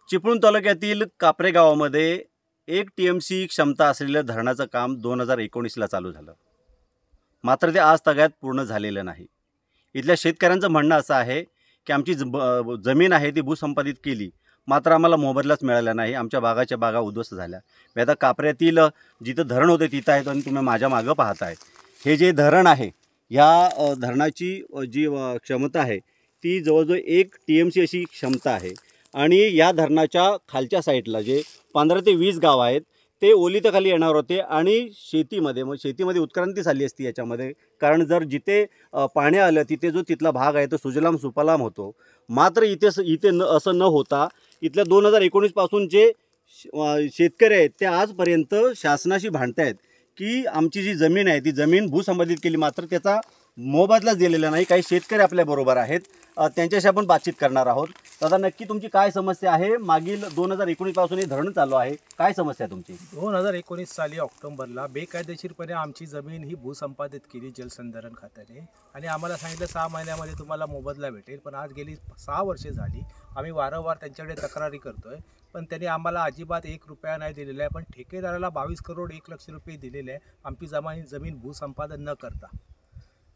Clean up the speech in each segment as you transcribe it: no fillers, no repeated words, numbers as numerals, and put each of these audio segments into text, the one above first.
चिपळूण तालुक्यातील कापरे गावामध्ये 1 TMC क्षमता असलेल्या धरणाचं काम 2019ला चालू झालं. मात्र ते आज तागायत पूर्ण झालेलं नाही. इथल्या शेतकऱ्यांचं म्हणणं असं आहे की आमची जमीन आहे ती भूसंपादित केली, मात्र आम्हाला मोबदलाच मिळाला नाही. आमच्या बागाच्या बागा उद्ध्वस्त झाल्या. मी आता कापऱ्यातील जिथं धरण होते तिथं आहे आणि तुम्ही माझ्या मागं पाहताय. हे जे धरण आहे, या धरणाची जी क्षमता आहे ती जवळजवळ 1 TMC अशी क्षमता आहे. आणि या धरणाच्या खालच्या साईडला जे 15 ते 20 गाव आहेत ते ओलिताखाली येणार होते आणि शेतीमध्ये उत्क्रांती झाली असती याच्यामध्ये. कारण जर जिथे पाणी आलं तिथे जो तिथला भाग आहे तो सुजलाम सुफलाम होतो. मात्र इथे असं न होता इथल्या 2019 पासून जे शेतकरी आहेत ते आजपर्यंत शासनाशी भांडतायत की आमची जी जमीन आहे ती जमीन भूसंपादित केली, मात्र त्याचा मोबदलाच दिलेला नाही. काही शेतकरी आपल्याबरोबर आहेत, त्यांच्याशी आपण बातचीत करणार आहोत. दादा, नक्की तुमची काय समस्या आहे? मागील 2019 पासून हे धरण चालू आहे, काय समस्या आहे तुमची? 2019 साली ऑक्टोबरला बेकायदेशीरपणे आमची जमीन ही भूसंपादित केली जलसंधारण खात्याने आणि आम्हाला सांगितलं 6 महिन्यामध्ये तुम्हाला मोबदला भेटेल. पण आज गेली 6 वर्षे झाली आम्ही वारंवार त्यांच्याकडे तक्रारी करतोय, पण त्यांनी आम्हाला अजिबात 1 रुपया नाही दिलेला आहे. पण ठेकेदाराला 22 करोड 1 लाख रुपये दिलेले आहे आमची जमीन भूसंपादन न करता.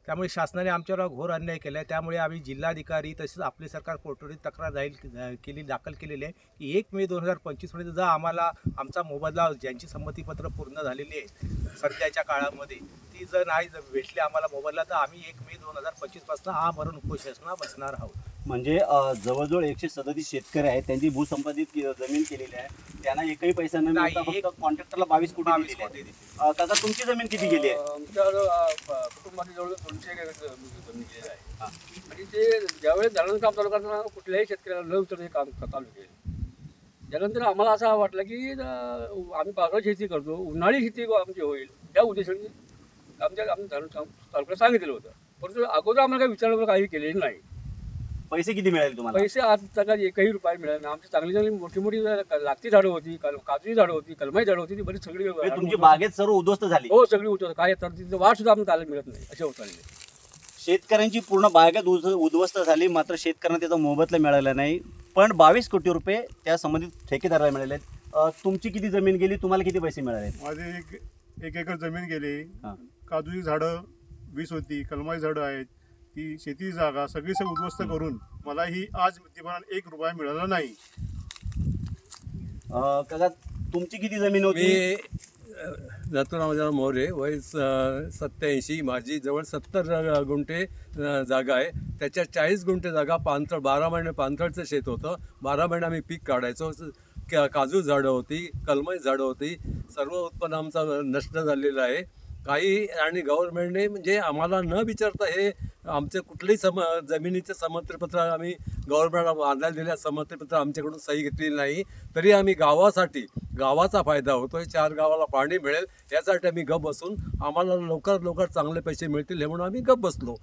त्यामुळे शासनाने आमच्यावर घोर अन्याय केला आहे. त्यामुळे आम्ही जिल्हाधिकारी तसेच आपले सरकार कोर्टात तक्रार दाखल केलेली आहे की 1 मे 2025 जर आम्हाला आमचा मोबदला, ज्यांची संमतीपत्र पूर्ण झालेली आहे सध्याच्या काळामध्ये, ती जर नाही भेटली आम्हाला मोबदला, तर आम्ही 1 मे 2025 पासून आमरण उपोषणाला बसणार आहोत. म्हणजे जवळजवळ 137 शेतकरी आहेत, त्यांची भूसंपादित जमीन केलेली आहे, त्यांना एकही पैसा न मिळता फक्त कॉन्ट्रॅक्टरला 22 कोटी दिलेले आहे. काका, तुमची जमीन किती गेली आहे? आमच्या कुटुंबाची जवळ 200 एकर जमीन गेलेली आहे. आणि ते ज्यावेळेस धरण काम चालू करताना कुठल्याही शेतकऱ्याला न विचारता हे काम चालू केलं. त्यानंतर आम्हाला असं वाटलं की आम्ही पावसाळी शेती करतो, उन्हाळी शेती आमची होईल त्या उद्देशाने आमच्या धरण तालुक्याला सांगितलेलं होतं. परंतु अगोदर आम्हाला काही विचारलं काही केलेलं नाही. पैसे किती मिळाले तुम्हाला? पैसे आज तक 1ही रुपया मिळाला नाही. आमची चांगली मोठी लागती झाडं होती, काजूची झाडं होती, कलमाची झाडं होती, ती बरीच सगळी तुमची बागेत सर्व उद्ध्वस्त झाली. हो, सगळी उद्ध्वस्त. काय तर तिथं वाढ सुद्धा आम्हाला चालत मिळत नाही असे होत चालले. शेतकऱ्यांची पूर्ण बागेत उद्ध्वस्त झाली, मात्र शेतकऱ्यांना त्याचा मोबदला मिळाला नाही. पण 22 कोटी रुपये त्या संबंधित ठेकेदाराला मिळाले आहेत. तुमची किती जमीन गेली? तुम्हाला किती पैसे मिळाले? माझे 1 एकर जमीन गेली. काजूची झाडं 20 होती, कलमाची झाडं आहेत, ती शेती जागा सगळी उद्ध्वस्त करून मला ही आज 1 रुपया मिळाला नाही. काका, तुमची किती जमीन होती? नथुराम मोरे, वय 87. माझी जवळ 70 गुंठे जागा आहे. त्याच्या 40 गुंठे जागा 12 महिने पाणथळचं शेत होतं. 12 महिने आम्ही पीक काढायचो. काजू झाडं होती, कलमाची झाडं होती. सर्व उत्पन्न आमचं नष्ट झालेलं आहे. काही आणि गव्हर्नमेंटने म्हणजे आम्हाला न विचारता हे आमचे कुठलेही जमिनीचं समंत्रीपत्र आम्ही गव्हर्नमेंटला बांधायला दिल्या समंत्रीपत्र आमच्याकडून सही घेतलेली नाही. तरी आम्ही गावाचा फायदा होतो आहे, 4 गावाला पाणी मिळेल यासाठी आम्ही गप बसून आम्हाला लवकर चांगले पैसे मिळतील हे म्हणून आम्ही गप बसलो.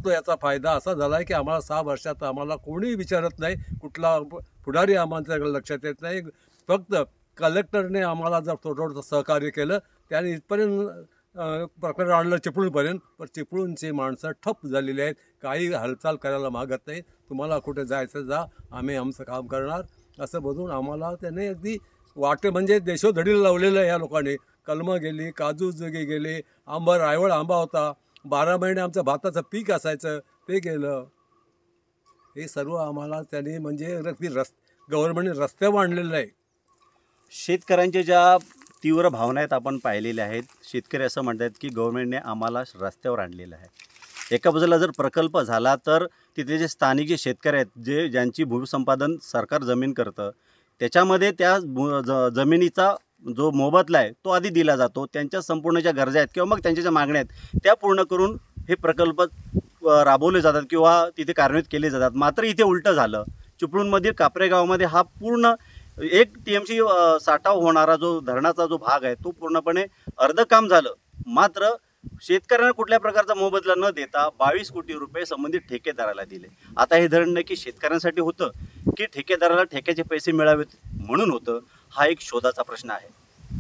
याचा फायदा असा झाला आहे की आम्हाला 6 वर्षात आम्हाला कोणीही विचारत नाही, कुठला पुढारी आम्हाला लक्षात येत नाही. फक्त कलेक्टरने आम्हाला जर थोडं सहकार्य केलं, त्याने इथपर्यंत प्रकरण आणलं चिपळूणपर्यंत. पण चिपळूणची माणसं ठप्प झालेली आहेत, काही हालचाल करायला मागत नाही. तुम्हाला कुठे जायचं जा, आम्ही आमचं काम करणार असं बघून आम्हाला त्याने अगदी म्हणजे देशोधडीला लावलेलं आहे या लोकांनी. कलमं गेली, काजू गेले, रायवळ आंबा होता, 12 महिने आमचं भाताचं पीक असायचं ते गेलं. हे सर्व आम्हाला त्याने म्हणजे अगदी गव्हर्नमेंटने रस्त्यावर आणलेलं आहे. शेतकऱ्यांच्या ज्या तीव्र भावना आहेत आपण पाहिलेल्या आहेत. शेतकरी असं म्हणतात की गव्हर्नमेंटने आम्हाला रस्त्यावर आणलेलं आहे. एका बाजूला जर प्रकल्प झाला तर तिथे जे स्थानिक जे शेतकरी आहेत, ज्यांची भूसंपादन सरकार जमीन करतं, त्याच्यामध्ये त्या जमिनीचा जो मोबदला आहे तो आधी दिला जातो. त्यांच्या संपूर्ण ज्या गरजा आहेत किंवा मग त्यांच्या ज्या मागण्या आहेत त्या पूर्ण करून हे प्रकल्प राबवले जातात किंवा तिथे कार्यान्वित केले जातात. मात्र इथे उलटं झालं. चिपळूणमधील कापरे गावामध्ये हा पूर्ण 1 TMC साठाव होणारा जो धरणाचा जो भाग आहे तो पूर्णपणे अर्ध काम झालं. मात्र शेतकऱ्यांना कुठल्या प्रकारचा मोबदला न देता 22 कोटी रुपये संबंधित ठेकेदाराला दिले. आता हे धरण नक्की शेतकऱ्यांसाठी होतं की ठेकेदाराला ठेक्याचे पैसे मिळावेत म्हणून होतं, हा एक शोधाचा प्रश्न आहे.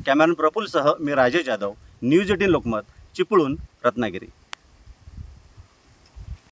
कॅमेरामॅन प्रफुल्लसह मी राजेश जाधव, न्यूज 18 लोकमत, चिपळूण, रत्नागिरी.